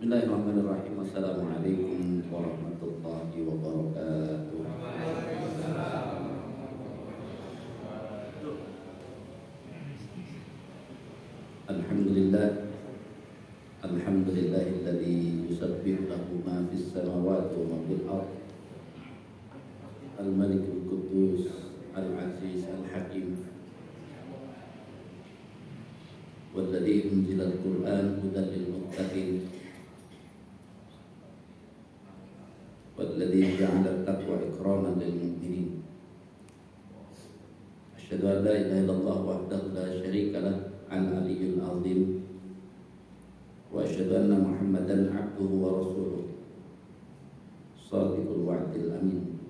Bismillahirrahmanirrahim. Assalamualaikum warahmatullahi wabarakatuh. Alhamdulillah. Alhamdulillahilladzi yusabbihu lahu ma fis samawati wa ma fil ardh. Al-Malikul Quddus Al-Aziz Al-Hakim. Walladzi unzila al-Qur'an hudan lil muttaqin. Walladzi ja'ala at-taqwa ikraman lil mu'minin. Asyhadu an la ilaha illallah wahdahu la syarika lah al-aliyyul azim. Wa asyhadu anna Muhammadan 'abduhu wa rasuluh. Shadiqul wa'dil amin.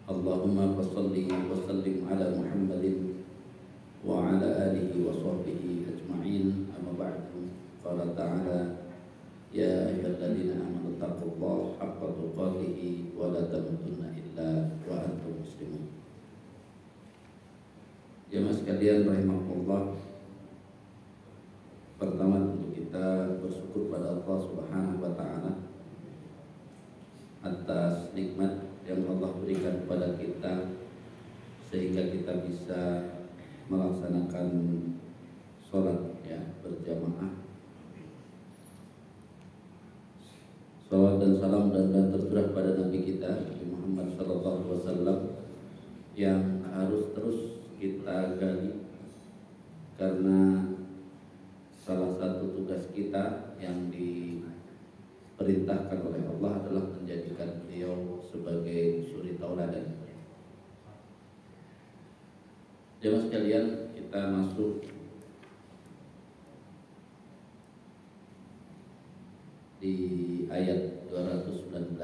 Allahumma shalli wa sallim ala Muhammadin wa ala alihi wa sahbihi ajma'in. Amma ba'du. Qala ta'ala ya ayyuhalladzina amanu taqullaha haqqa tuqatih wa la tamutunna illa wa antum muslimun. Jemaah sekalian rahimakumullah, pertama tentu kita bersyukur pada Allah Subhanahu wa taala atas nikmat yang Allah berikan kepada kita sehingga kita bisa melaksanakan sholat berjamaah. Salawat dan salam dan tercurah pada Nabi kita Nabi Muhammad SAW yang harus terus kita gali, karena salah satu tugas kita yang diperintahkan oleh Allah adalah menjadikan beliau sebagai suri tauladan. Jemaah sekalian, kita masuk di ayat 219.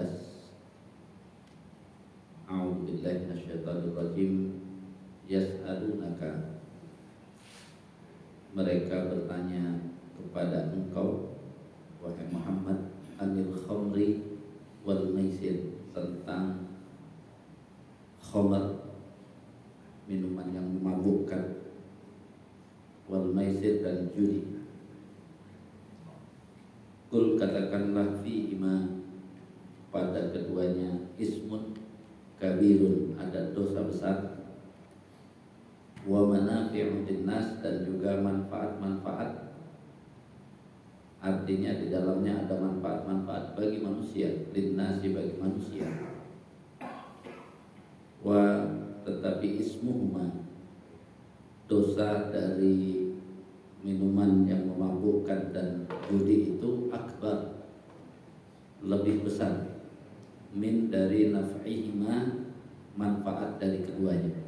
A'udzu billahi minasyaitonir rajim. Yas'alunaka, mereka bertanya kepada engkau wahai Muhammad, anil khamri wal maisir, tentang khamr, minuman yang memabukkan, wal maisir, dan judi. Kul, katakanlah, fi'ima, pada keduanya, ismun kabirun, ada dosa besar, wa manafi'u linnas, dan juga manfaat-manfaat. Artinya di dalamnya ada manfaat-manfaat bagi manusia, linnasi, bagi manusia. Wa, tetapi ismuhuma, dosa dari minuman yang memabukkan dan judi itu akbar, lebih besar, min, dari naf'ihima, manfaat dari keduanya.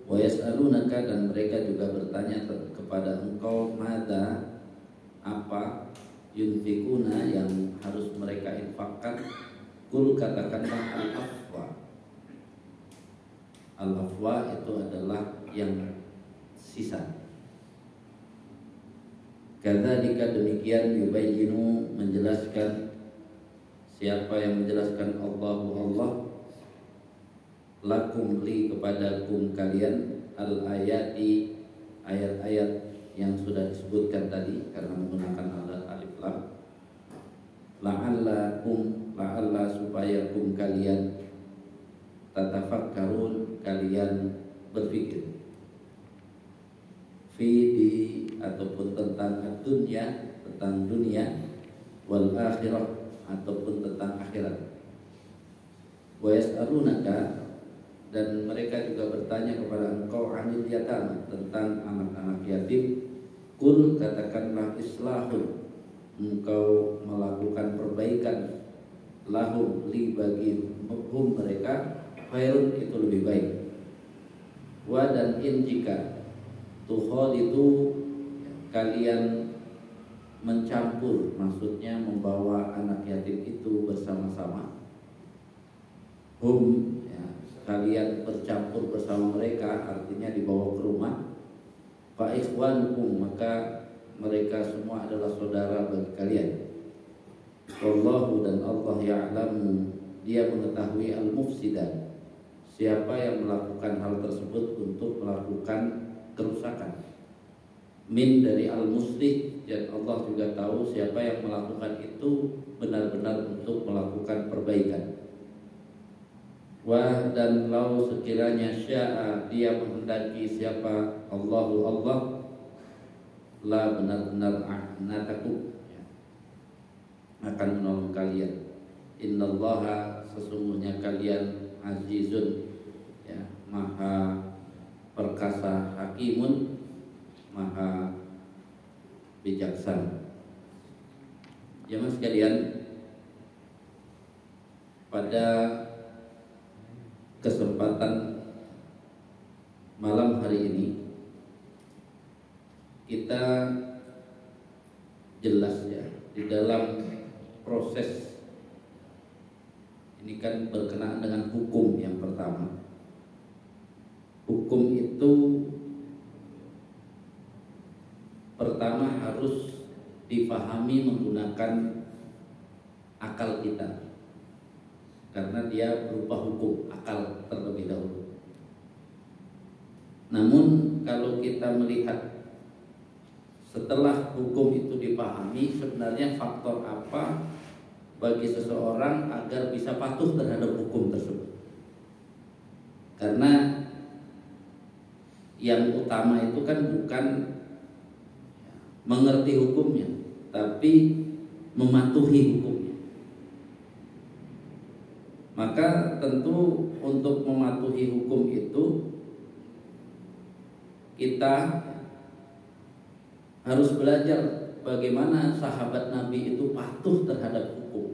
Wa yas'alunaka, dan mereka juga bertanya kepada engkau, mada, apa, yunfikuna, yang harus mereka infakkan. Kul, katakanlah, al-afwa. Al-afwa itu adalah yang sisa. Kadzalika, demikian, yubayyinu, menjelaskan. Siapa yang menjelaskan? Allah lakum, li, kepadakum kalian, al-ayati, ayat-ayat yang sudah disebutkan tadi karena menggunakan alif lam. La'allakum, la'alla, supaya kum, kalian, tatafakkarun, kalian berpikir, fi, di, ataupun tentang dunia, tentang dunia, wal akhirah, ataupun tentang akhirat. Wa yas'alunaka, dan mereka juga bertanya kepada engkau, anil yatama, tentang anak-anak yatim. Kul, katakanlah, islahun, engkau melakukan perbaikan, lahum, li, bagi hum, mereka, khairun, itu lebih baik. Wa, dan in, jika, tuhol itu kalian mencampur, maksudnya membawa anak yatim itu bersama-sama, hum, kalian bercampur bersama mereka, artinya dibawa ke rumah. Fa ikhwanukum, maka mereka semua adalah saudara bagi kalian. Wallahu, dan Allah, ya'lamu, dia mengetahui, al-mufsidan, siapa yang melakukan hal tersebut untuk melakukan kerusakan. Min, dari al-muslih, dan Allah juga tahu siapa yang melakukan itu benar-benar untuk melakukan perbaikan. Wa dan lau sekiranya sya'a dia menghendaki siapa Allahu Allah la benar-benar a'natakum akan menolong kalian. Innallaha sesungguhnya kalian azizun ya, maha perkasa, hakimun maha bijaksana. Jemaah sekalian, pada kesempatan malam hari ini kita jelas ya di dalam proses ini kan berkenaan dengan hukum. Yang pertama, hukum itu pertama harus dipahami menggunakan akal kita, karena dia berupa hukum akal terlebih dahulu. Namun kalau kita melihat setelah hukum itu dipahami, sebenarnya faktor apa bagi seseorang agar bisa patuh terhadap hukum tersebut. Karena yang utama itu kan bukan mengerti hukumnya, tapi mematuhi hukumnya. Maka tentu untuk mematuhi hukum itu kita harus belajar bagaimana sahabat Nabi itu patuh terhadap hukum.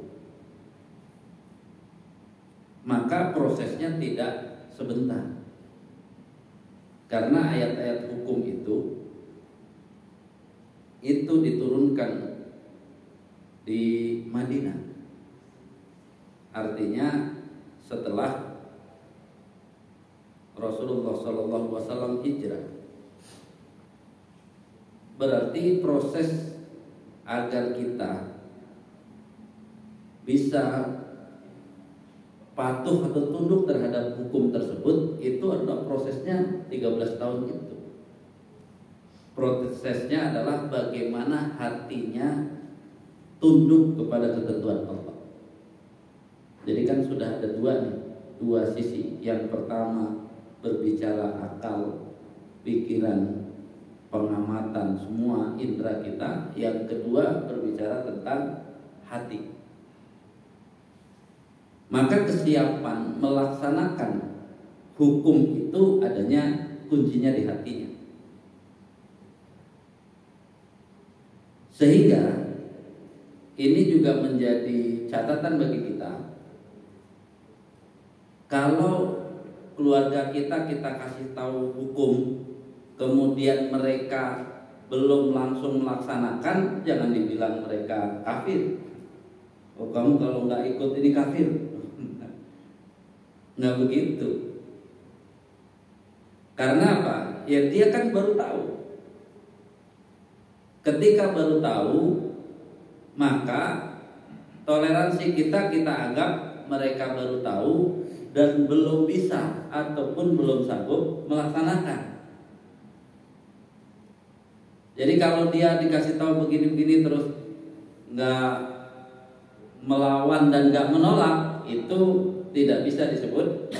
Maka prosesnya tidak sebentar, karena ayat-ayat hukum itu diturunkan di Madinah. Artinya setelah Rasulullah SAW hijrah. Berarti proses agar kita bisa patuh atau tunduk terhadap hukum tersebut itu adalah prosesnya 13 tahun itu. Prosesnya adalah bagaimana hatinya tunduk kepada ketentuan Allah. Jadi kan sudah ada dua sisi. Yang pertama berbicara akal, pikiran, pengamatan, semua indera kita. Yang kedua berbicara tentang hati. Maka kesiapan melaksanakan hukum itu adanya kuncinya di hatinya. Sehingga ini juga menjadi catatan bagi kita. Kalau keluarga kita kasih tahu hukum, kemudian mereka belum langsung melaksanakan, jangan dibilang mereka kafir. Oh, kamu kalau nggak ikut ini kafir. Nggak begitu. Karena apa? Ya dia kan baru tahu. Ketika baru tahu, maka toleransi kita anggap mereka baru tahu dan belum bisa ataupun belum sanggup melaksanakan. Jadi kalau dia dikasih tahu begini-begini terus nggak melawan dan nggak menolak, itu tidak bisa disebut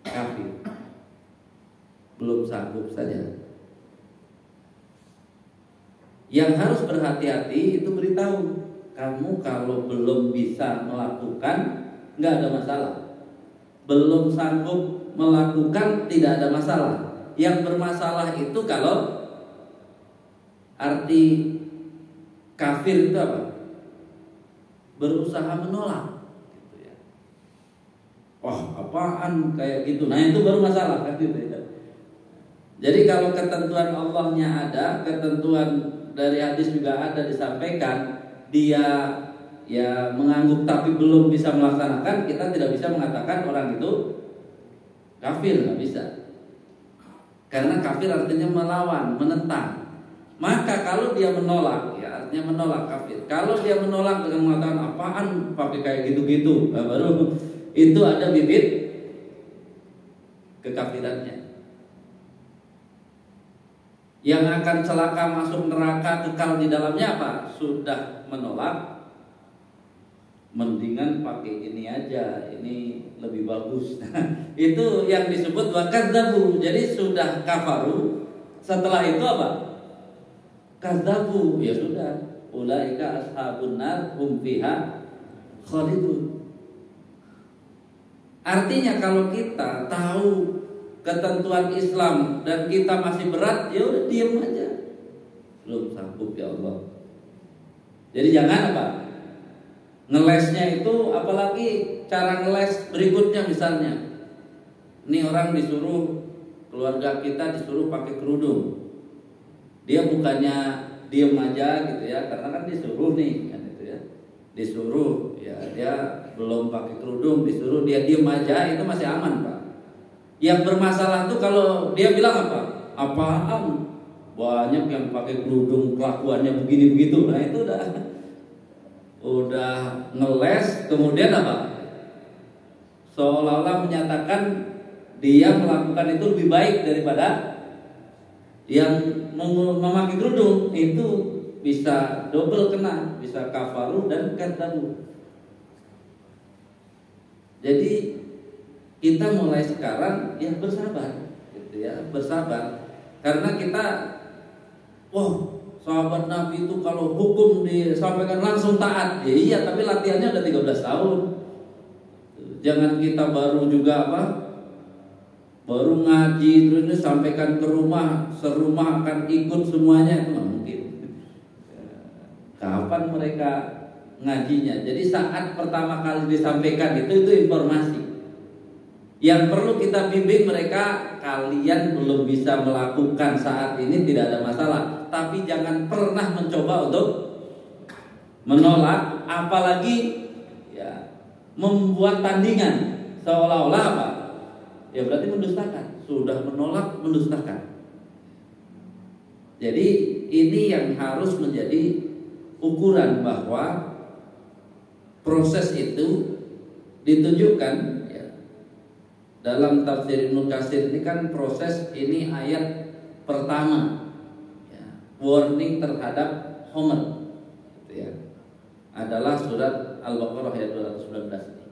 kafir. Belum sanggup saja. Yang harus berhati-hati itu beritahu, kamu kalau belum bisa melakukan nggak ada masalah. Belum sanggup melakukan tidak ada masalah. Yang bermasalah itu kalau arti kafir itu apa? Berusaha menolak gitu ya. Wah, apaan kayak gitu. Nah, itu baru masalah kan gitu ya. Jadi kalau ketentuan Allahnya ada, ketentuan dari hadis juga ada disampaikan, dia ya mengangguk tapi belum bisa melaksanakan, kita tidak bisa mengatakan orang itu kafir, nggak bisa. Karena kafir artinya melawan, menentang. Maka kalau dia menolak, ya artinya menolak kafir. Kalau dia menolak dengan mengatakan apaan pakai kayak gitu-gitu, nah, baru itu ada bibit kekafirannya. yang akan celaka masuk neraka kekal di dalamnya apa? Sudah menolak, mendingan pakai ini aja, ini lebih bagus. Itu yang disebut wakadzabu. Jadi sudah kafaru, setelah itu apa? Kadzabu. Ya sudah, ulaika ashabun nar hum fiha khalidun. Artinya kalau kita tahu ketentuan Islam dan kita masih berat, ya udah diam aja. Belum sanggup ya Allah. Jadi jangan apa? Ngelesnya itu apalagi cara ngeles berikutnya misalnya. Ini orang disuruh, keluarga kita disuruh pakai kerudung. Dia bukannya diam aja gitu ya, karena kan disuruh nih kan itu ya. Disuruh ya, dia belum pakai kerudung, disuruh dia diam aja, itu masih aman, Pak. Yang bermasalah tuh kalau dia bilang apa? Apaan? Banyak yang pakai kerudung kelakuannya begini begitu. Nah itu udah ngeles, kemudian apa? Seolah-olah menyatakan dia melakukan itu lebih baik daripada yang memakai kerudung. Itu bisa double kena, bisa kafaru dan kadzabu. Jadi kita mulai sekarang ya bersabar, gitu ya, bersabar. Karena kita, sahabat Nabi itu kalau hukum disampaikan langsung taat. Ya iya, tapi latihannya udah 13 tahun. Jangan kita baru juga baru ngaji terus ini sampaikan ke rumah, serumah akan ikut semuanya, itu nggak mungkin. Kapan mereka ngajinya? Jadi saat pertama kali disampaikan itu informasi. Yang perlu kita bimbing mereka, kalian belum bisa melakukan saat ini tidak ada masalah, tapi jangan pernah mencoba untuk menolak, apalagi ya membuat tandingan seolah-olah apa? Ya berarti mendustakan. Sudah menolak, mendustakan. Jadi ini yang harus menjadi ukuran bahwa proses itu ditunjukkan ya. Dalam tafsir Ibnu Katsir ini kan proses ini ayat pertama ya, warning terhadap Homer gitu ya, adalah surat Al-Baqarah ayat 219 ini.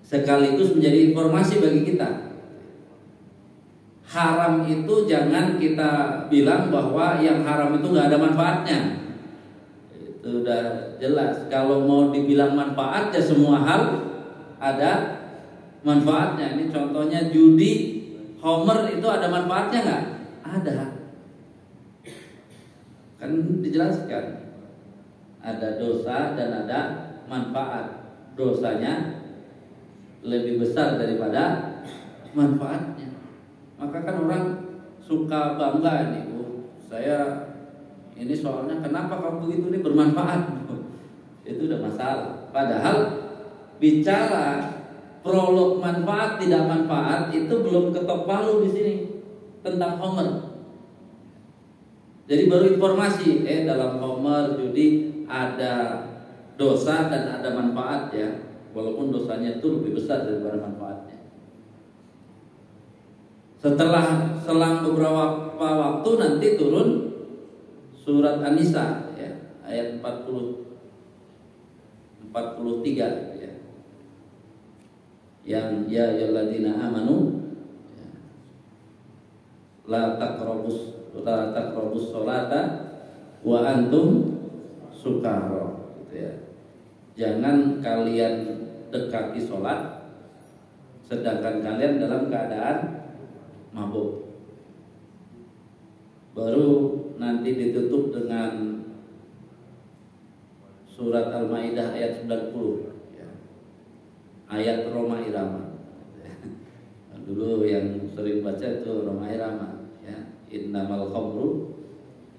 Sekaligus menjadi informasi bagi kita. Haram itu jangan kita bilang bahwa yang haram itu gak ada manfaatnya. Itu udah jelas. Kalau mau dibilang manfaat ya semua hal ada manfaatnya. Ini contohnya judi, Homer itu ada manfaatnya nggak? Ada. Kan dijelaskan. Ada dosa dan ada manfaat. Dosanya lebih besar daripada manfaatnya. Maka kan orang suka bangga nih, saya ini soalnya kenapa kamu begitu, ini bermanfaat. Itu udah masalah. Padahal bicara prolog manfaat tidak manfaat itu belum ketok palu di sini tentang Homer. Jadi baru informasi, dalam Homer judi ada dosa dan ada manfaat ya, walaupun dosanya itu lebih besar daripada manfaatnya. Setelah selang beberapa waktu nanti turun surat An-Nisa ya, ayat 43 ya. Yang ya ayyuhalladzina amanu ya, la taqrabus sholata wa antum sukara gitu ya. Jangan kalian dekati sholat sedangkan kalian dalam keadaan mabuk. Baru nanti ditutup dengan surat Al-Maidah ayat 90 ya. Ayat Roma Irama. Dulu yang sering baca itu Roma Irama ya. Innamal khamru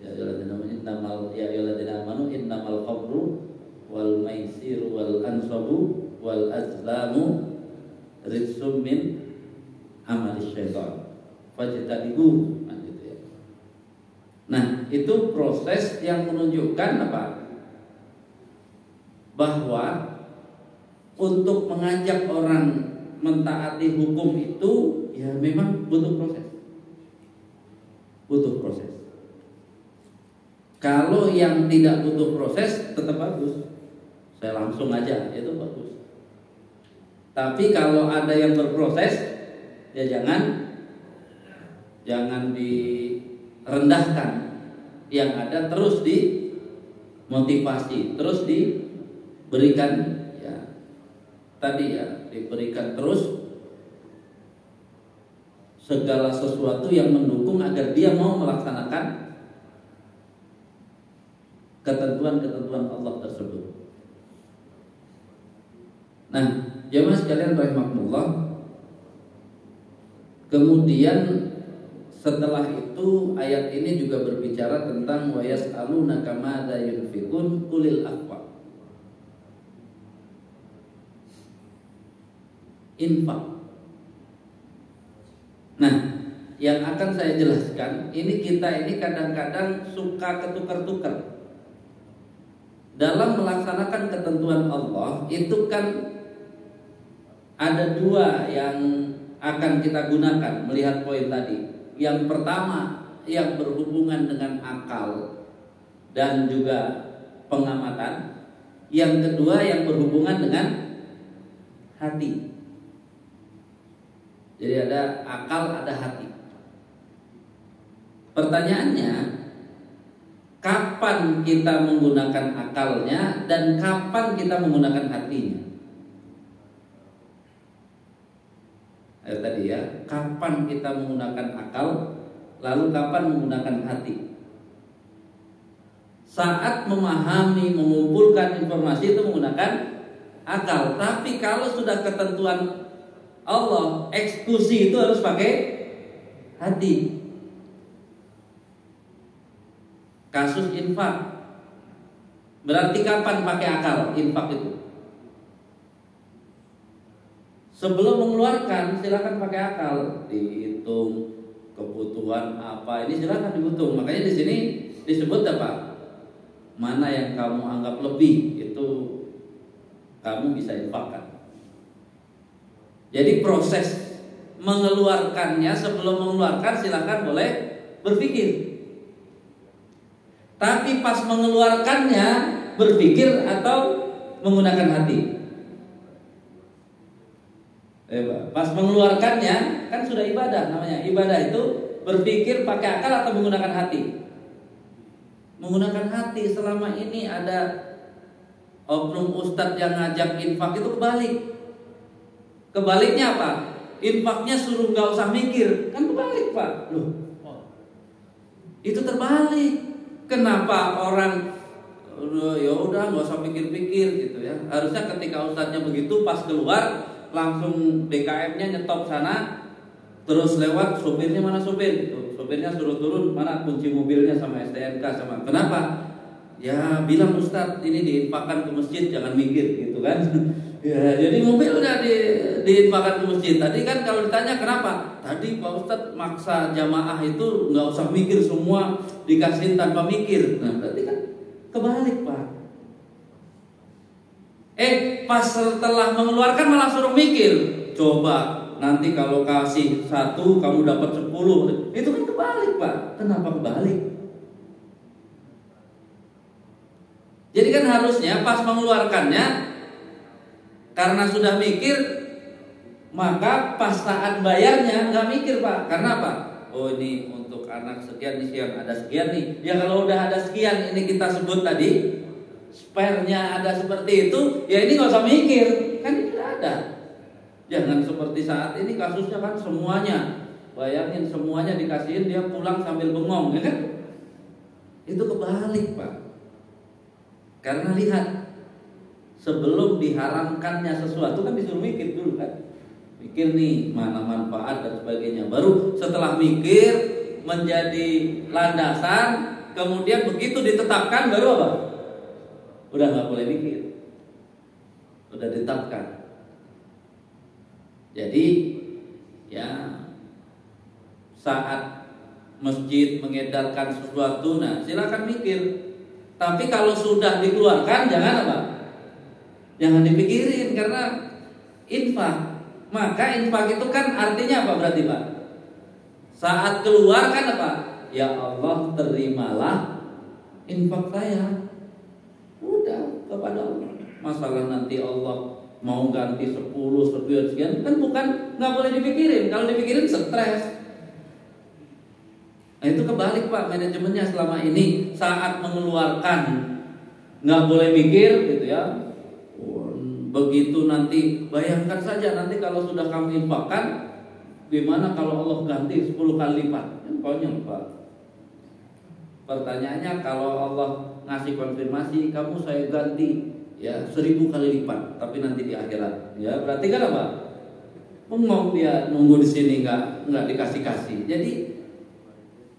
ya ayyuhalladzina amanu innamal khamru wal maisiru wal ansabu wal azlamu rijsum min amalis syaitan. Fajtanibuh. Nah, itu proses yang menunjukkan apa? Bahwa untuk mengajak orang mentaati hukum itu ya memang butuh proses. butuh proses. Kalau yang tidak butuh proses tetap bagus, saya langsung aja, itu bagus. Tapi kalau ada yang berproses, ya jangan direndahkan. Yang ada terus dimotivasi, terus diberikan, ya tadi ya, diberikan terus segala sesuatu yang mendukung agar dia mau melaksanakan ketentuan-ketentuan Allah tersebut. Nah, jemaah sekalian rahimakumullah, kemudian setelah itu ayat ini juga berbicara tentang wa yas'alunaka madza yunfiqun qulil afwa. Infak. Nah, yang akan saya jelaskan, kita ini kadang-kadang suka ketukar-tukar. Dalam melaksanakan ketentuan Allah itu kan ada dua yang akan kita gunakan melihat poin tadi. Yang pertama yang berhubungan dengan akal dan juga pengamatan. Yang kedua yang berhubungan dengan hati. Jadi ada akal, ada hati. Pertanyaannya, kapan kita menggunakan akalnya dan kapan kita menggunakan hatinya? Tadi ya, kapan kita menggunakan akal, lalu kapan menggunakan hati? Saat memahami, mengumpulkan informasi itu menggunakan akal. Tapi kalau sudah ketentuan Allah, eksekusi itu harus pakai hati. Kasus infak, berarti kapan pakai akal infak itu? Sebelum mengeluarkan silakan pakai akal, dihitung kebutuhan apa ini silakan dihitung. Makanya di sini disebut apa? Mana yang kamu anggap lebih itu kamu bisa infakkan. Jadi proses mengeluarkannya, sebelum mengeluarkan silakan boleh berpikir. Tapi pas mengeluarkannya berpikir atau menggunakan hati? Pas mengeluarkannya kan sudah ibadah namanya. Ibadah itu berpikir pakai akal atau menggunakan hati? Menggunakan hati. Selama ini ada oknum ustadz yang ngajak infak itu kebalik. Kebaliknya apa? Infaknya suruh gak usah mikir. Kan kebalik Pak. Loh, itu terbalik. Kenapa orang ya udah nggak usah pikir-pikir gitu ya? Harusnya ketika ustadznya begitu pas keluar langsung DKM-nya nyetop sana, terus lewat supirnya mana supir? Gitu. Supirnya suruh turun, mana kunci mobilnya sama STNK sama. Kenapa? Ya bilang ustadz ini diinfakkan ke masjid, jangan mikir gitu kan? Ya jadi mobil udah diinfakkan ke masjid. Tadi kan kalau ditanya kenapa? Tadi Pak Ustadz maksa jamaah itu nggak usah mikir, semua dikasihin tanpa mikir. Nah berarti kan kebalik Pak. Pas setelah mengeluarkan malah suruh mikir. Coba nanti kalau kasih 1 kamu dapat 10. Itu kan kebalik Pak. Kenapa kebalik? Jadi kan harusnya pas mengeluarkannya, karena sudah mikir, maka pas saat bayarnya nggak mikir Pak. Karena apa? Oh ini untuk anak sekian, sekian ada sekian nih. Ya kalau udah ada sekian ini kita sebut tadi, spare-nya ada seperti itu, ya ini nggak usah mikir. Kan ini tidak ada. Jangan seperti saat ini kasusnya kan semuanya. Bayangin semuanya dikasihin, dia pulang sambil bengong, ya kan? Itu kebalik Pak. Karena lihat, sebelum diharamkannya sesuatu kan disuruh mikir dulu kan. Mikir nih mana manfaat dan sebagainya. Baru setelah mikir menjadi landasan, kemudian begitu ditetapkan baru apa? Udah nggak boleh mikir. Udah ditetapkan. Jadi ya saat masjid mengedarkan sesuatu, nah silakan mikir. Tapi kalau sudah dikeluarkan jangan apa? Jangan dipikirin karena infak. Maka infak itu kan artinya apa berarti Pak? Saat keluar kan apa? ya Allah terimalah infak saya. Udah kepada Allah. Masalah nanti Allah mau ganti 10 sekian kan bukan, nggak boleh dipikirin. Kalau dipikirin stres. Nah, itu kebalik Pak manajemennya selama ini. Saat mengeluarkan nggak boleh mikir gitu ya. Begitu nanti bayangkan saja nanti kalau sudah kamu infakkan, gimana kalau Allah ganti 10 kali lipat? Konyol Pak. Pertanyaannya kalau Allah ngasih konfirmasi, kamu saya ganti ya 1000 kali lipat, tapi nanti di akhirat. Ya berarti kan apa? Mau dia nunggu di sini nggak dikasih. Jadi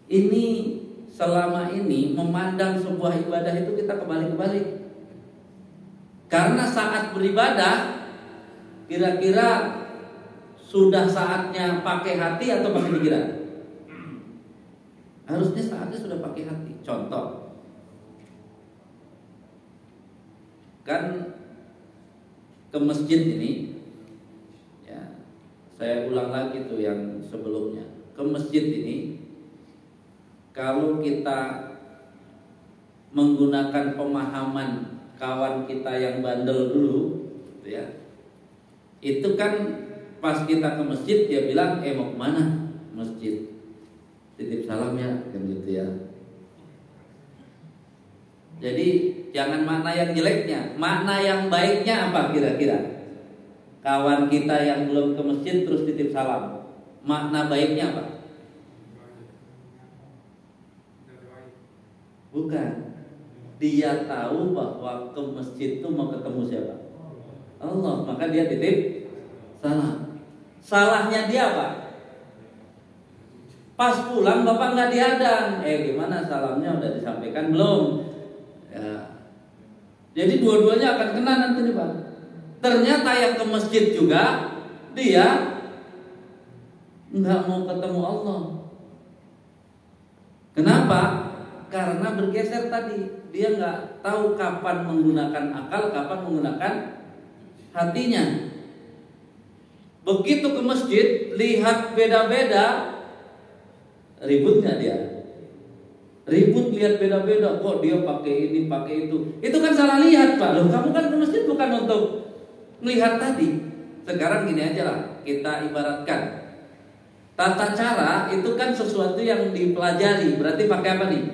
ini selama ini memandang sebuah ibadah itu kita kebalik-balik. Karena saat beribadah kira-kira sudah saatnya pakai hati atau pakai pikiran? Harusnya saatnya sudah pakai hati. Contoh, kan ke masjid ini, ya, saya ulang lagi tuh yang sebelumnya. Ke masjid ini, kalau kita menggunakan pemahaman kawan kita yang bandel dulu, gitu ya, itu kan pas kita ke masjid dia bilang, mau kemana? Masjid. Titip salam ya, kan gitu ya. Jadi jangan makna yang jeleknya, makna yang baiknya apa kira-kira? Kawan kita yang belum ke masjid terus titip salam, makna baiknya apa? Bukan. Dia tahu bahwa ke masjid itu mau ketemu siapa? Allah, maka dia titip salam. Salahnya dia apa? Pas pulang bapak nggak diadang. Gimana salamnya udah disampaikan belum? Ya. Jadi dua-duanya akan kena nanti nih Pak. Ternyata yang ke masjid juga dia nggak mau ketemu Allah. Kenapa? Karena bergeser tadi. Dia nggak tahu kapan menggunakan akal, kapan menggunakan hatinya. Begitu ke masjid, lihat beda-beda, ribut nggak dia? Ribut lihat beda-beda, kok dia pakai ini, pakai itu. Itu kan salah lihat Pak. Loh, kamu kan ke masjid bukan untuk melihat tadi. Sekarang gini aja lah, kita ibaratkan tata cara itu kan sesuatu yang dipelajari. Berarti pakai apa nih?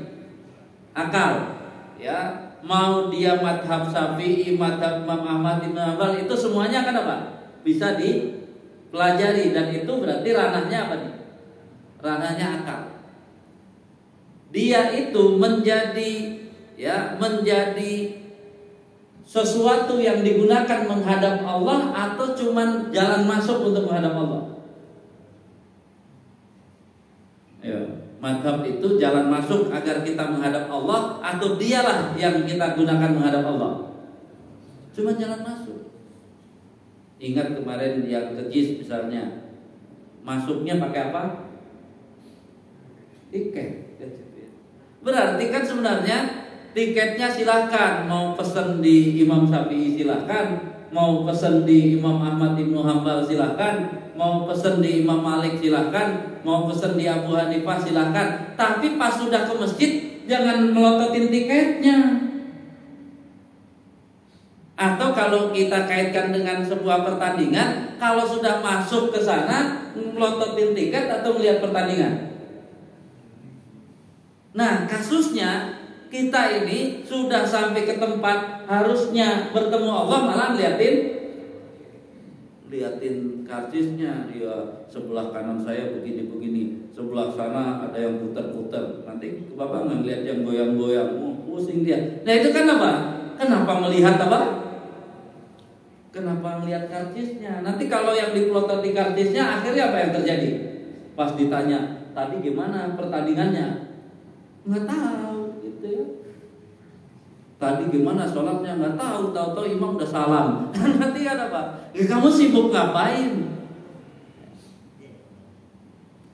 Akal. Ya, mau dia madhab Syafi'i, madhab Imam Ahmad bin Hanbal, itu semuanya kan apa? Bisa dipelajari, dan itu berarti ranahnya apa nih? Ranahnya akal. Dia itu menjadi sesuatu yang digunakan menghadap Allah atau cuman jalan masuk untuk menghadap Allah. Ya, madhab itu jalan masuk agar kita menghadap Allah, atau dialah yang kita gunakan menghadap Allah? Cuma jalan masuk. Ingat kemarin yang ke JIS misalnya, masuknya pakai apa? Tiket. Berarti kan sebenarnya tiketnya silahkan, mau pesen di Imam Syafi'i silahkan, mau pesen di Imam Ahmad bin Hanbal silahkan, mau pesen di Imam Malik silahkan, mau pesen di Abu Hanifah silahkan. Tapi pas sudah ke masjid jangan melototin tiketnya. Atau kalau kita kaitkan dengan sebuah pertandingan, kalau sudah masuk ke sana melototin tiket atau melihat pertandingan. Nah, kasusnya kita ini sudah sampai ke tempat harusnya bertemu Allah, malah liatin karcisnya. Ya, sebelah kanan saya begini-begini, sebelah sana ada yang putar-putar. Nanti Bapak nggak lihat yang goyang-goyang, pusing dia. Nah, itu kan apa? Kenapa melihat apa? Kenapa melihat karcisnya? Nanti kalau yang dipelototi karcisnya, akhirnya apa yang terjadi? Pas ditanya, tadi gimana pertandingannya? Nggak tahu gitu ya. Tadi gimana sholatnya nggak tahu, tahu-tahu imam udah salam. Nanti kan apa? Ya, kamu sibuk ngapain?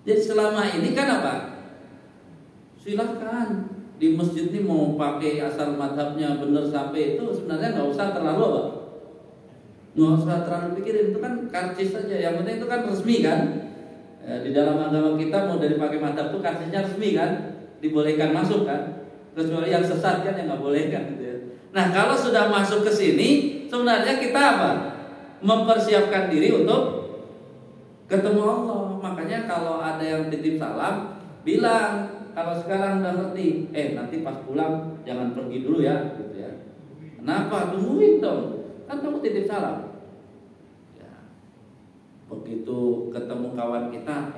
Jadi selama ini kan apa? Silahkan di masjid ini mau pakai asal madhabnya bener sampai itu, sebenarnya nggak usah terlalu apa? Nggak usah terlalu pikirin, itu kan karcis saja. Yang penting itu kan resmi kan? Di dalam agama kita mau dari pakai madhab itu karcisnya resmi kan? dibolehkan masuk kan, kecuali yang sesat kan yang nggak boleh kan gitu ya. Nah kalau sudah masuk ke sini sebenarnya kita apa? Mempersiapkan diri untuk ketemu Allah. Makanya kalau ada yang titip salam bilang, kalau sekarang udah ngerti, nanti pas pulang jangan pergi dulu ya gitu ya. Kenapa? Tungguin dong, kan kamu titip salam. Begitu ketemu kawan kita,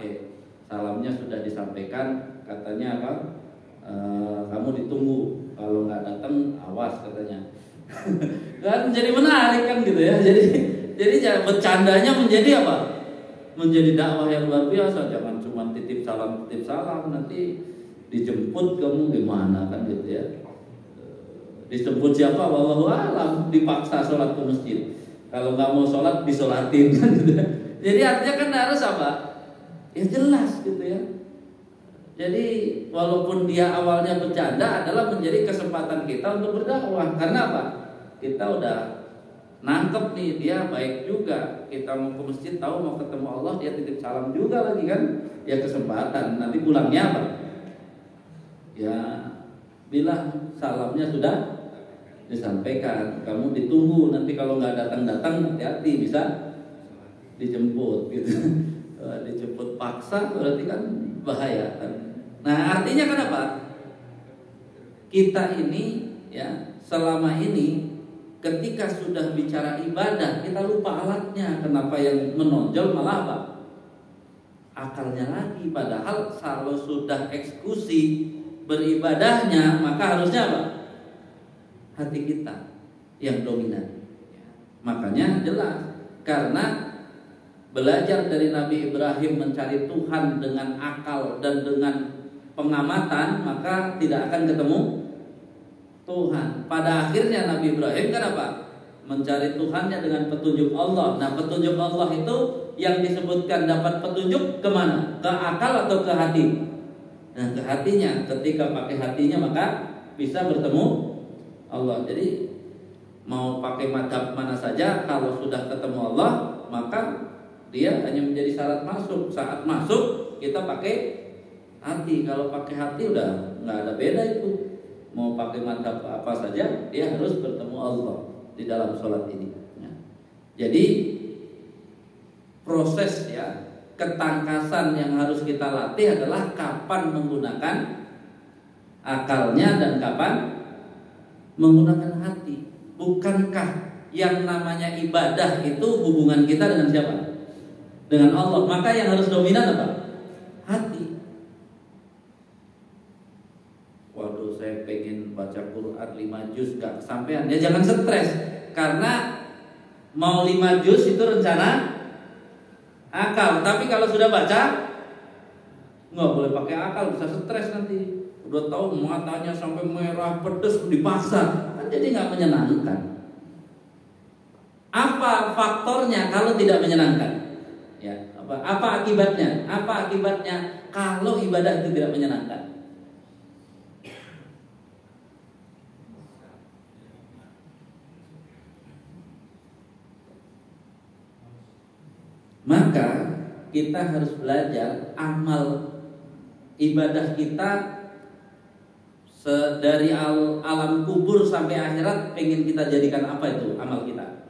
salamnya sudah disampaikan, katanya apa? Kamu ditunggu, kalau nggak datang awas katanya. Kan jadi menarik kan gitu ya. Jadi bercandanya menjadi apa? Menjadi dakwah yang luar biasa. Jangan cuma titip salam nanti dijemput kamu gimana kan gitu ya. Dijemput siapa? Wallahu a'lam. Dipaksa sholat ke masjid. Kalau nggak mau sholat disolatin kan gitu ya. Jadi artinya kan harus apa? Ya jelas gitu ya. Jadi walaupun dia awalnya bercanda adalah menjadi kesempatan kita untuk berdakwah. Karena apa? Kita udah nangkep nih dia baik juga. Kita mau ke masjid tahu mau ketemu Allah, dia titip salam juga lagi kan. Ya kesempatan. Nanti pulangnya apa? Ya bilang salamnya sudah disampaikan. Kamu ditunggu, nanti kalau nggak datang hati-hati bisa dijemput gitu. Dijemput paksa berarti kan bahaya kan. Nah artinya kan apa? Kita ini ya selama ini ketika sudah bicara ibadah kita lupa alatnya. Kenapa yang menonjol malah apa? Akalnya lagi. Padahal kalau sudah eksekusi beribadahnya maka harusnya apa? Hati kita yang dominan. Makanya jelas karena belajar dari Nabi Ibrahim mencari Tuhan dengan akal dan dengan pengamatan, maka tidak akan ketemu Tuhan. Pada akhirnya Nabi Ibrahim kan apa? Mencari Tuhannya dengan petunjuk Allah. Nah petunjuk Allah itu yang disebutkan dapat petunjuk kemana? Ke akal atau ke hati? Nah ke hatinya. Ketika pakai hatinya maka bisa bertemu Allah. Jadi mau pakai madhab mana saja, kalau sudah ketemu Allah maka dia hanya menjadi syarat masuk. Saat masuk kita pakai hati. Kalau pakai hati udah nggak ada beda itu. Mau pakai madhab apa saja, dia harus bertemu Allah di dalam sholat ini. Ya. Jadi proses ya ketangkasan yang harus kita latih adalah kapan menggunakan akalnya dan kapan menggunakan hati. Bukankah yang namanya ibadah itu hubungan kita dengan siapa? Dengan Allah. Maka yang harus dominan apa? Hati. Waduh, saya pengen baca Quran 5 juz gak kesampean. Ya jangan stres. Karena mau 5 juz itu rencana akal. Tapi kalau sudah baca nggak boleh pakai akal, bisa stres nanti. Udah tahu matanya sampai merah pedes dipaksa, kan jadi nggak menyenangkan. Apa faktornya kalau tidak menyenangkan? Ya, apa akibatnya? Apa akibatnya kalau ibadah itu tidak menyenangkan? Maka kita harus belajar amal ibadah kita dari alam kubur sampai akhirat. Pengen kita jadikan apa itu amal kita?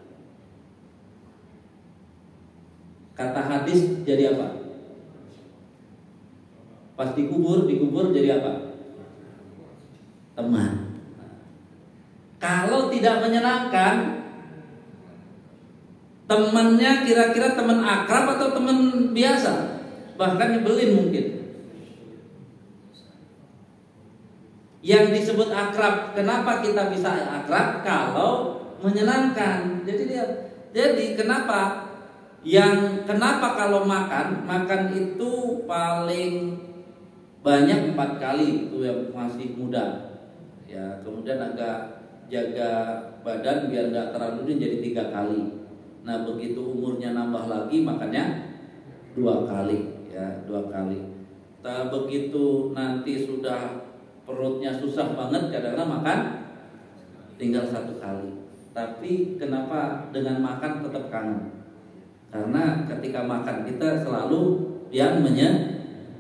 Kata hadis jadi apa? Pas dikubur jadi apa? Teman. Kalau tidak menyenangkan, temannya kira-kira teman akrab atau teman biasa? Bahkan nyebelin mungkin. Yang disebut akrab, kenapa kita bisa akrab? Kalau menyenangkan. Jadi kenapa kalau makan itu paling banyak 4 kali itu yang masih muda. Ya, kemudian agak jaga badan biar nggak terlalu jadi 3 kali. Nah begitu umurnya nambah lagi makannya 2 kali, ya 2 kali. Nah, begitu nanti sudah perutnya susah banget, kadang-kadang makan tinggal 1 kali. Tapi kenapa dengan makan tetap kangen? Karena ketika makan kita selalu yang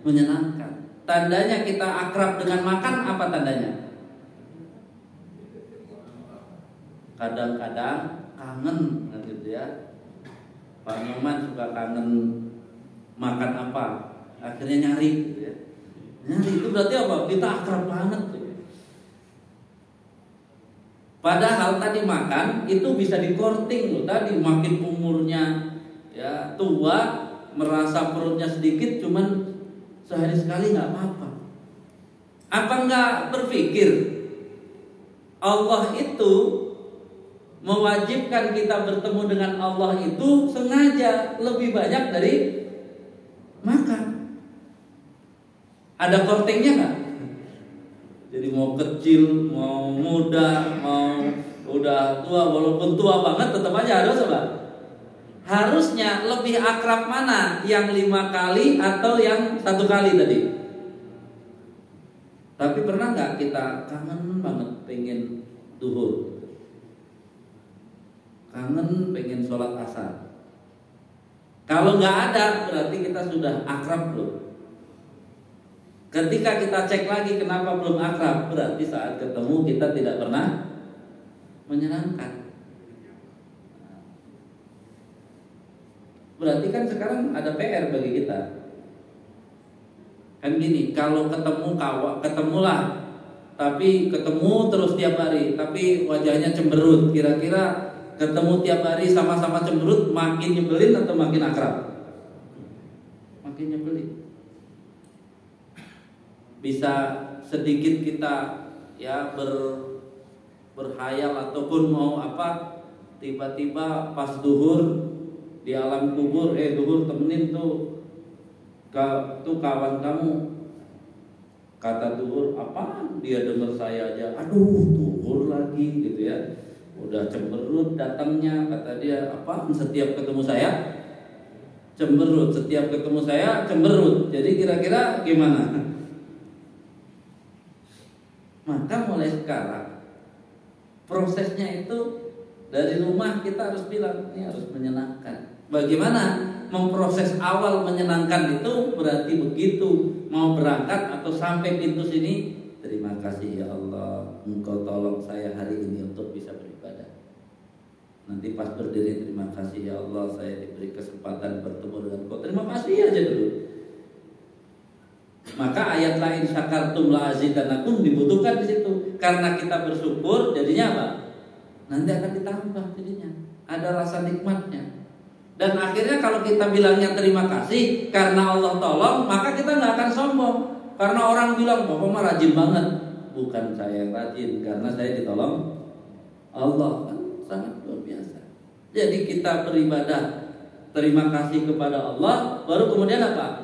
menyenangkan. tandanya kita akrab dengan makan apa tandanya? Kadang-kadang kangen gitu ya. Pak Nyoman suka kangen makan apa? Akhirnya nyari gitu ya. Nyari itu berarti apa? Kita akrab banget tuh. Padahal tadi makan itu bisa dikorting loh. Tadi makin umurnya ya tua, merasa perutnya sedikit, cuman sehari sekali nggak apa-apa. Apa nggak berpikir Allah itu mewajibkan kita bertemu dengan Allah itu sengaja lebih banyak dari makan? Ada kortingnya nggak? Jadi mau kecil, mau muda, mau udah tua, walaupun tua banget tetap aja harus apa? Harusnya lebih akrab mana? Yang 5 kali atau yang 1 kali tadi? Tapi pernah nggak kita kangen banget pengen duhur, kangen pengen sholat asar? Kalau nggak ada berarti kita sudah akrab belum? Ketika kita cek lagi kenapa belum akrab, berarti saat ketemu kita tidak pernah menyenangkan. Berarti kan sekarang ada PR bagi kita. Kan gini, kalau ketemulah, tapi ketemu terus tiap hari, tapi wajahnya cemberut. Kira-kira ketemu tiap hari sama-sama cemberut, makin nyebelin atau makin akrab? Makin nyebelin. Bisa sedikit kita ya berhayal ataupun mau apa, tiba-tiba pas duhur di alam kubur, duhur temenin tuh kawan kamu, kata duhur apa, dia dengar saya aja, aduh duhur lagi gitu ya, udah cemberut datangnya, kata dia apa, setiap ketemu saya cemberut, setiap ketemu saya cemberut. Jadi kira-kira gimana? Maka mulai sekarang prosesnya itu dari rumah kita harus bilang ini harus menyenangkan. Bagaimana memproses awal menyenangkan itu? Berarti begitu mau berangkat atau sampai pintu sini, terima kasih ya Allah, Engkau tolong saya hari ini untuk bisa beribadah. Nanti pas berdiri, terima kasih ya Allah, saya diberi kesempatan bertemu dengan Engkau. Terima kasih aja dulu. Maka ayat lain syakartum la azidanakum dibutuhkan di situ. Karena kita bersyukur, jadinya apa? Nanti akan ditambah jadinya. Ada rasa nikmatnya. Dan akhirnya kalau kita bilangnya terima kasih karena Allah tolong, maka kita nggak akan sombong. Karena orang bilang Bapak mah rajin banget. Bukan saya yang rajin, karena saya ditolong Allah. Kan sangat luar biasa. Jadi kita beribadah terima kasih kepada Allah, baru kemudian apa?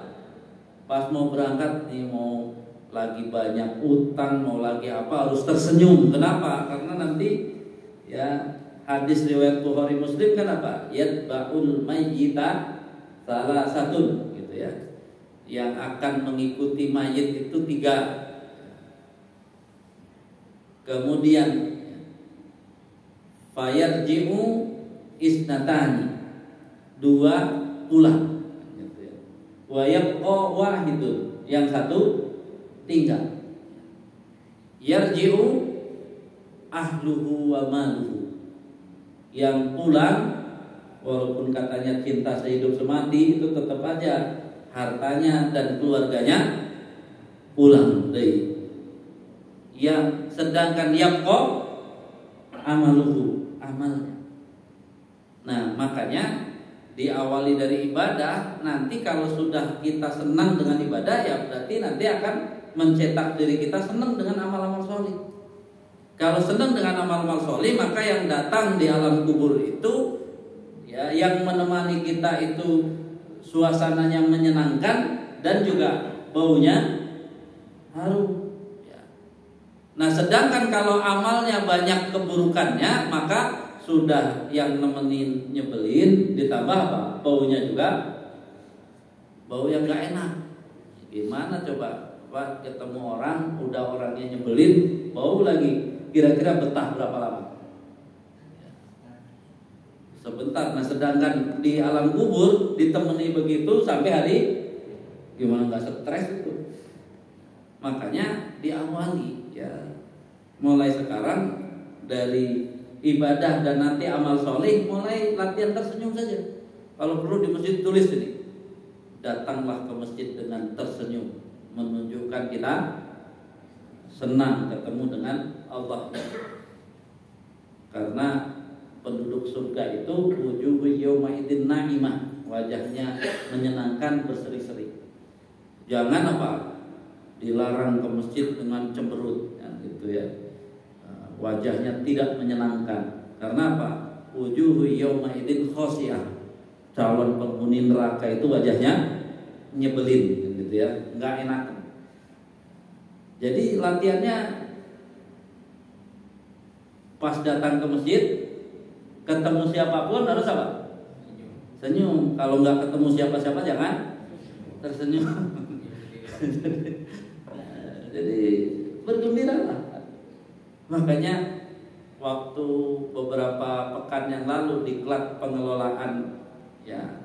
Pas mau berangkat nih, mau lagi banyak utang, mau lagi apa, harus tersenyum. Kenapa? Karena nanti ya hadis riwayat Bukhari Muslim kan apa? Yatba'ul mayyita salah satu gitu ya. Yang akan mengikuti mayit itu 3. Kemudian fayarji'u isnatani, 2 pulang. Wa yabqa wahidun, yang 1 tinggal. Yarji'u ahluhu wa maluhu, yang pulang walaupun katanya cinta sehidup semati, itu tetap aja hartanya dan keluarganya pulang deh. Yang sedangkan yabqa amaluhu, amalnya. Nah, makanya diawali dari ibadah. Nanti kalau sudah kita senang dengan ibadah, ya berarti nanti akan mencetak diri kita senang dengan amal-amal soleh. Kalau senang dengan amal-amal soleh, maka yang datang di alam kubur itu ya, yang menemani kita itu suasananya menyenangkan dan juga baunya harum ya. Nah, sedangkan kalau amalnya banyak keburukannya, maka sudah yang nemenin nyebelin, ditambah apa? Baunya juga bau yang gak enak. Gimana coba Pak, ketemu orang, udah orangnya nyebelin, bau lagi, kira-kira betah berapa lama? Sebentar. Nah, sedangkan di alam kubur ditemani begitu sampai hari, gimana gak stres itu? Makanya diawali ya. Mulai sekarang dari ibadah dan nanti amal soleh, mulai latihan tersenyum saja. Kalau perlu di masjid tulis ini, datanglah ke masjid dengan tersenyum, menunjukkan kita senang ketemu dengan Allah. Karena penduduk surga itu wujuhu yaumaidin na'imah, wajahnya menyenangkan, berseri-seri. Jangan apa? Dilarang ke masjid dengan cemberut, ya, gitu ya. Wajahnya tidak menyenangkan. Karena apa? Wujuhu yaumaidin khosiyah. Calon penghuni neraka itu wajahnya nyebelin, gitu ya, nggak enak. Jadi latihannya pas datang ke masjid, ketemu siapapun harus apa? Senyum. Kalau nggak ketemu siapa-siapa jangan tersenyum. Jadi bergembiralah. Makanya waktu beberapa pekan yang lalu diklat pengelolaan ya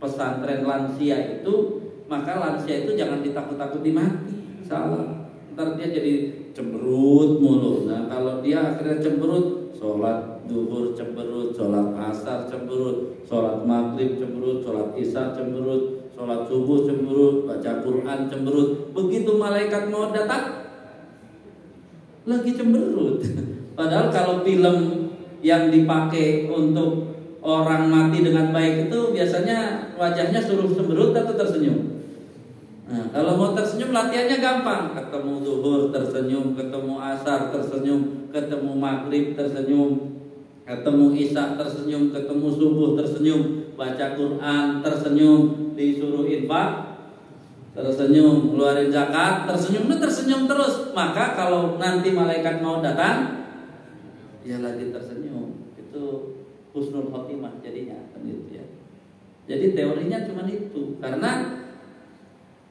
pesantren lansia itu, maka lansia itu jangan ditakut-takuti mati. Salah. Ntar dia jadi cemberut mulu. Nah kalau dia akhirnya cemberut, sholat duhur cemberut, sholat asar cemberut, sholat maghrib cemberut, sholat isya cemberut, sholat subuh cemberut, baca Quran cemberut. Begitu malaikat mau datang, lagi cemberut. Padahal kalau film yang dipakai untuk orang mati dengan baik itu biasanya wajahnya suruh cemberut atau tersenyum. Nah, kalau mau tersenyum latihannya gampang. Ketemu zuhur tersenyum, ketemu asar tersenyum, ketemu maghrib tersenyum, ketemu isya tersenyum, ketemu subuh tersenyum, baca Quran tersenyum, disuruh infak tersenyum, keluarin zakat tersenyum, tersenyum terus. Maka kalau nanti malaikat mau datang, dia lagi tersenyum. Itu husnul khotimah jadinya, kan gitu ya. Jadi teorinya cuma itu. Karena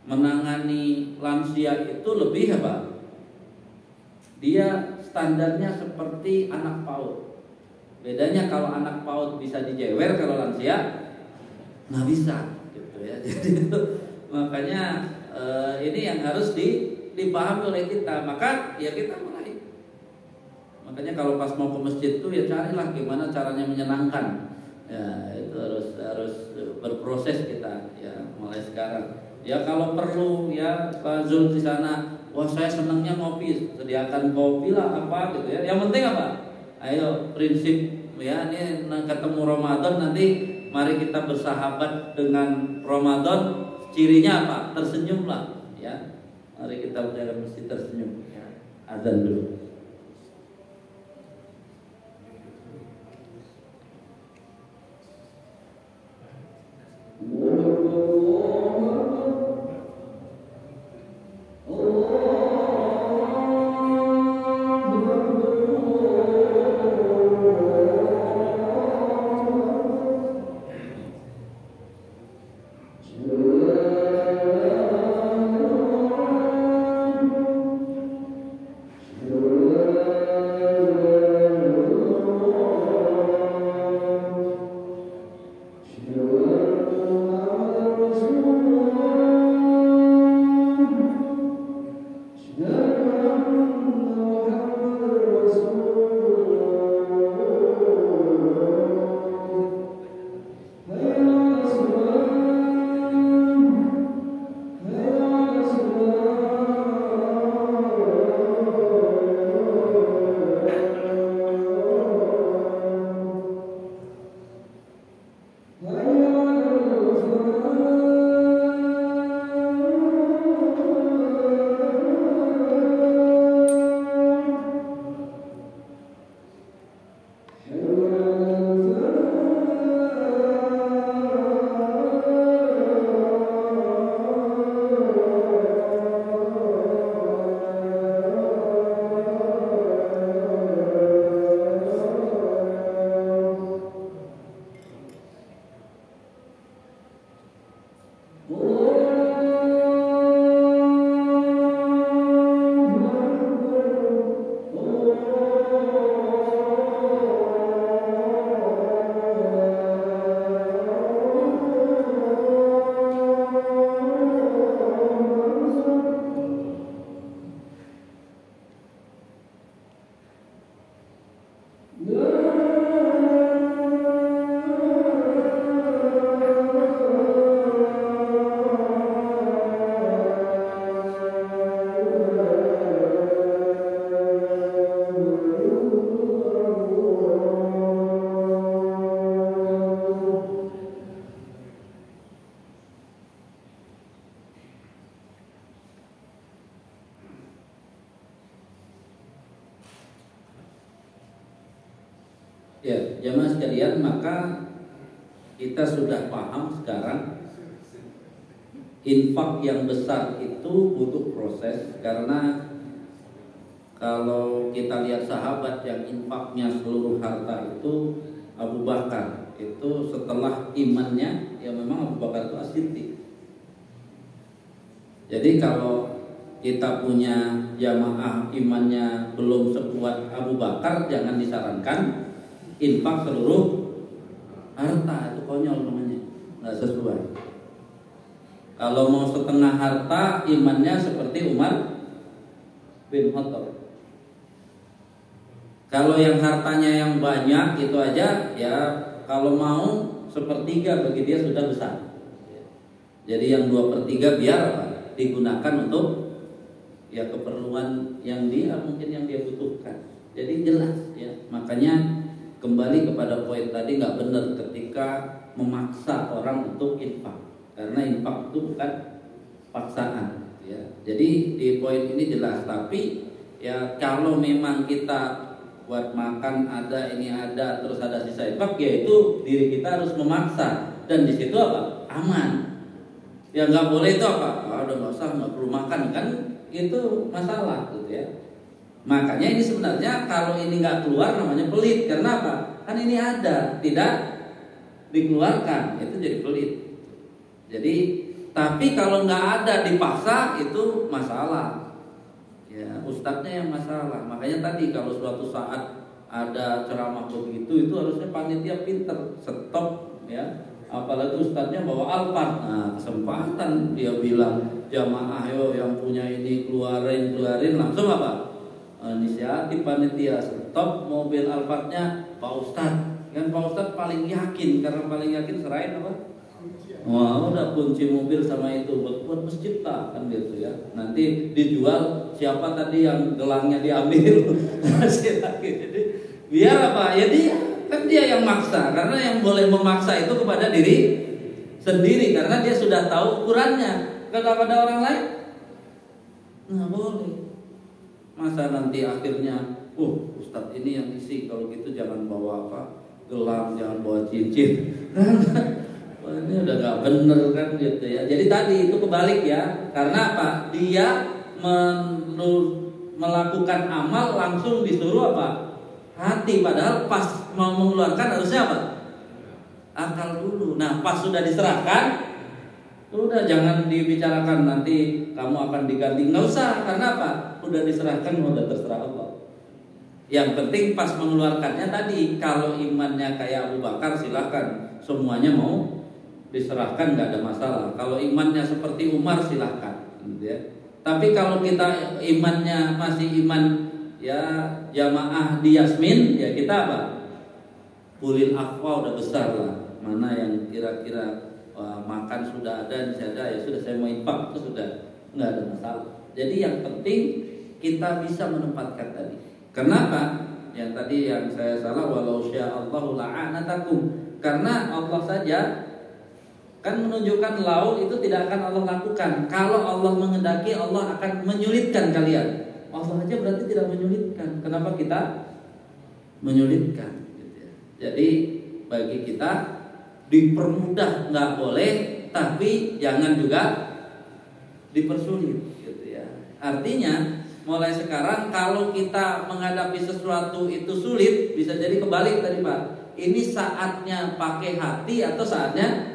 menangani lansia itu lebih apa? Dia standarnya seperti anak PAUD. Bedanya kalau anak PAUD bisa dijewer, kalau lansia nggak bisa, gitu ya. Jadi itu makanya ini yang harus dipahami oleh kita. Maka ya kita mulai. Makanya kalau pas mau ke masjid tuh ya carilah gimana caranya menyenangkan. Ya itu harus berproses kita ya mulai sekarang. Ya kalau perlu ya Pak Zul di sana, wah saya senangnya ngopi, sediakan kopi lah apa gitu ya. Yang penting apa? Ayo prinsip ya ini ketemu Ramadan nanti mari kita bersahabat dengan Ramadan. Cirinya apa? Tersenyumlah ya. Mari kita mesti tersenyum ya. Azan dulu. Ya, jamaah sekalian, maka kita sudah paham sekarang infak yang besar itu butuh proses. Karena kalau kita lihat sahabat yang infaknya seluruh harta itu Abu Bakar, itu setelah imannya ya memang Abu Bakar itu as-Siddiq. Jadi kalau kita punya jamaah imannya belum sekuat Abu Bakar, jangan disarankan infak seluruh harta, itu konyol namanya, nggak sesuai. Kalau mau setengah harta, imannya seperti Umar bin Khattab. Kalau yang hartanya yang banyak itu aja, ya kalau mau sepertiga bagi dia sudah besar. Jadi yang 2/3 biar apa? Digunakan untuk ya keperluan yang dia mungkin yang dia butuhkan. Jadi jelas ya, makanya kembali kepada poin tadi, nggak benar ketika memaksa orang untuk infak, karena infak itu bukan paksaan ya. Jadi di poin ini jelas. Tapi ya kalau memang kita buat makan ada, ini ada, terus ada sisa infak, yaitu diri kita harus memaksa, dan di situ apa? Aman. Ya nggak boleh itu apa? Udah nggak usah, nggak perlu makan, kan itu masalah gitu ya. Makanya ini sebenarnya kalau ini nggak keluar namanya pelit. Karena apa? Kan ini ada, tidak dikeluarkan, itu jadi pelit. Jadi, tapi kalau nggak ada dipaksa itu masalah. Ya, ustadznya yang masalah. Makanya tadi kalau suatu saat ada ceramah begitu, itu harusnya panitia pinter stop ya. Apalagi ustadznya bawa Alphard. Nah, kesempatan dia bilang jamaah yo yang punya ini keluarin, langsung apa? Inisiatif panitia stop mobil Alphardnya Pak Ustadz. Kan Pak Ustadz paling yakin, karena paling yakin serahin apa? Wah, udah kunci mobil sama itu buat masjid lah, kan gitu ya. Nanti dijual, siapa tadi yang gelangnya diambil masih lagi. Jadi biar apa? Ya dia yang maksa, karena yang boleh memaksa itu kepada diri sendiri, karena dia sudah tahu ukurannya. Kalau pada orang lain nggak boleh. Masa nanti akhirnya, Ustadz ini yang isi, kalau gitu jangan bawa apa? Gelang, jangan bawa cincin. Ini udah gak bener kan gitu ya. Jadi tadi itu kebalik ya. Karena apa? Dia melakukan amal langsung disuruh apa? Hati. Padahal pas mau mengeluarkan harusnya apa? Akal dulu. Nah pas sudah diserahkan, udah jangan dibicarakan nanti kamu akan diganti. Nggak usah. Karena apa? Udah diserahkan, udah terserah Allah. Yang penting pas mengeluarkannya tadi, kalau imannya kayak Abu Bakar silahkan, semuanya mau diserahkan, nggak ada masalah. Kalau imannya seperti Umar silahkan, gitu ya. Tapi kalau kita imannya masih iman ya jamaah di Yasmin, ya kita apa? Ulil afwa udah besar lah. Mana yang kira-kira makan sudah ada, ya sudah saya mau infak, itu sudah nggak ada masalah. Jadi yang penting kita bisa menempatkan tadi. Kenapa? Yang tadi yang saya salah, walau sya'allahu la'anatakum. Karena Allah saja kan menunjukkan lau itu tidak akan Allah lakukan. Kalau Allah menghendaki, Allah akan menyulitkan kalian. Allah aja berarti tidak menyulitkan. Kenapa kita menyulitkan? Jadi bagi kita dipermudah nggak boleh, tapi jangan juga dipersulit, gitu ya. Artinya mulai sekarang kalau kita menghadapi sesuatu itu sulit, bisa jadi kebalik tadi Pak. Ini saatnya pakai hati atau saatnya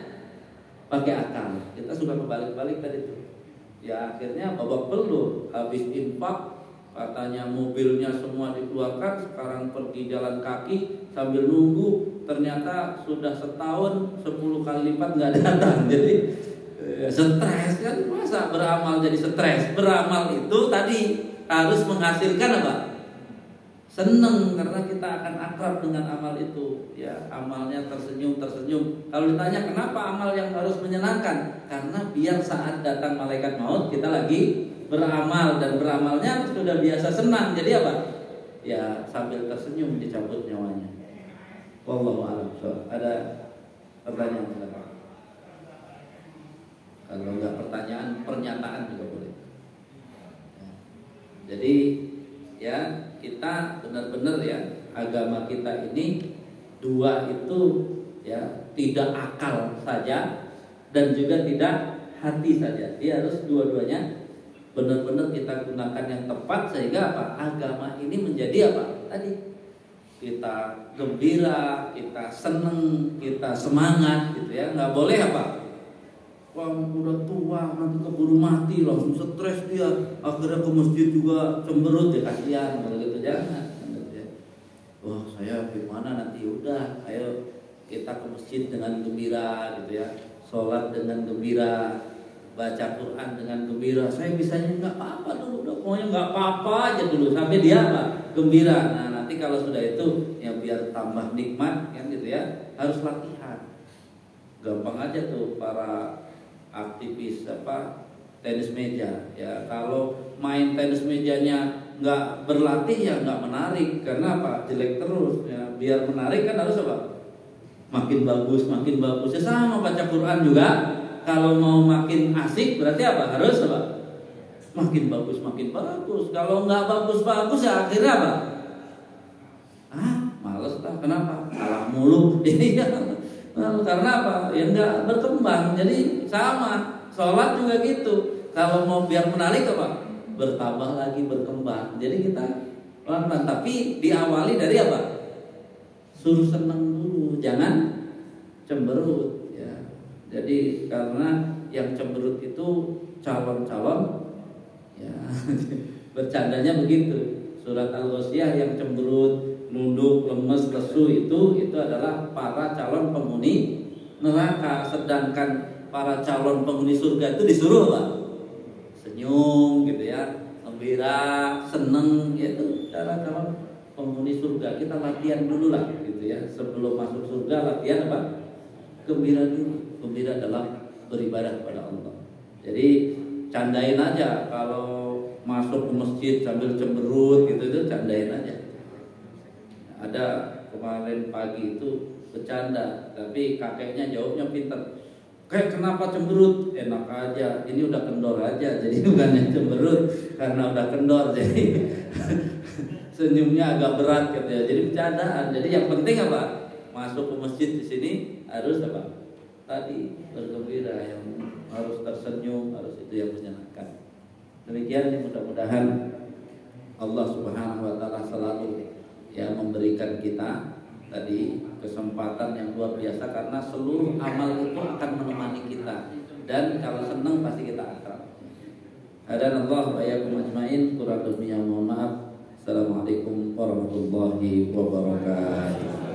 pakai akal. Kita sudah kebalik-balik tadi tuh. Ya akhirnya babak belur. Habis infak katanya mobilnya semua dikeluarkan, sekarang pergi jalan kaki sambil nunggu, ternyata sudah setahun 10 kali lipat nggak datang. Jadi stres kan, masa beramal jadi stres. Beramal itu tadi harus menghasilkan apa? seneng karena kita akan akrab dengan amal itu, ya amalnya tersenyum. Kalau ditanya kenapa amal yang harus menyenangkan, karena biar saat datang malaikat maut kita lagi beramal dan beramalnya sudah biasa senang, jadi apa? Ya sambil tersenyum dicabut nyawanya. Wallahu a'lam. Ada pertanyaan silakan. Kalau enggak pertanyaan, pernyataan juga boleh. Jadi ya kita benar-benar ya agama kita ini dua itu ya tidak akal saja dan juga tidak hati saja. Dia harus dua-duanya benar-benar kita gunakan yang tepat sehingga apa? Agama ini menjadi apa? Tadi kita gembira, kita seneng, kita semangat gitu ya. Nggak boleh apa? Wah udah tua nanti keburu mati langsung stres dia, akhirnya ke masjid juga cemberut ya, kasihan gitu, jangan. Wah saya gimana nanti, udah ayo kita ke masjid dengan gembira gitu ya, sholat dengan gembira, baca Quran dengan gembira. Saya bisanya nggak apa-apa dulu, udah pokoknya nggak apa-apa aja dulu sampai dia apa? Gembira. Nah nanti kalau sudah itu ya biar tambah nikmat kan gitu ya, harus latihan. Gampang aja tuh para aktivis apa tenis meja ya, kalau main tenis mejanya nggak berlatih ya nggak menarik, karena apa? Jelek terus ya. Biar menarik kan harus apa? Makin bagus ya. Sama baca Quran juga, kalau mau makin asik berarti apa? Harus apa? Makin bagus. Kalau nggak bagus ya akhirnya apa? Males lah. Kenapa? Salah mulu. Karena apa? Ya nggak berkembang. Jadi sama, sholat juga gitu. Kalau mau biar menarik apa? Bertambah lagi, berkembang. Jadi kita pelan-pelan, tapi diawali dari apa? Suruh senang dulu, jangan cemberut ya. Jadi karena yang cemberut itu calon-calon ya. Bercandanya begitu. Surat Al-Ghasyiyah yang cemberut, nunduk, lemes, lesu itu adalah para calon penghuni neraka. Sedangkan para calon penghuni surga itu disuruh apa? Senyum gitu ya, gembira, seneng, itu cara calon penghuni surga. Kita latihan dulu lah gitu ya, sebelum masuk surga latihan apa? Gembira dulu, gembira dalam beribadah kepada Allah. Jadi candain aja kalau masuk ke masjid sambil cemberut gitu, itu candain aja. Ada kemarin pagi itu bercanda, tapi kakeknya jawabnya pintar. Kayak kenapa cemberut? Enak aja, ini udah kendor aja. Jadi bukannya cemberut karena udah kendor, jadi senyumnya agak berat gitu ya. Jadi bercandaan. Jadi yang penting apa? Masuk ke masjid di sini harus apa? Tadi bergembira, yang harus tersenyum, harus itu yang menyenangkan. Demikian, mudah-mudahan Allah Subhanahu wa taala selalu ya memberikan kita tadi kesempatan yang luar biasa, karena seluruh amal itu akan menemani kita, dan kalau senang pasti kita akrab. Hadanallahu wa iyyakum ajmain. Kurang lebihnya mohon maaf. Assalamualaikum warahmatullahi wabarakatuh.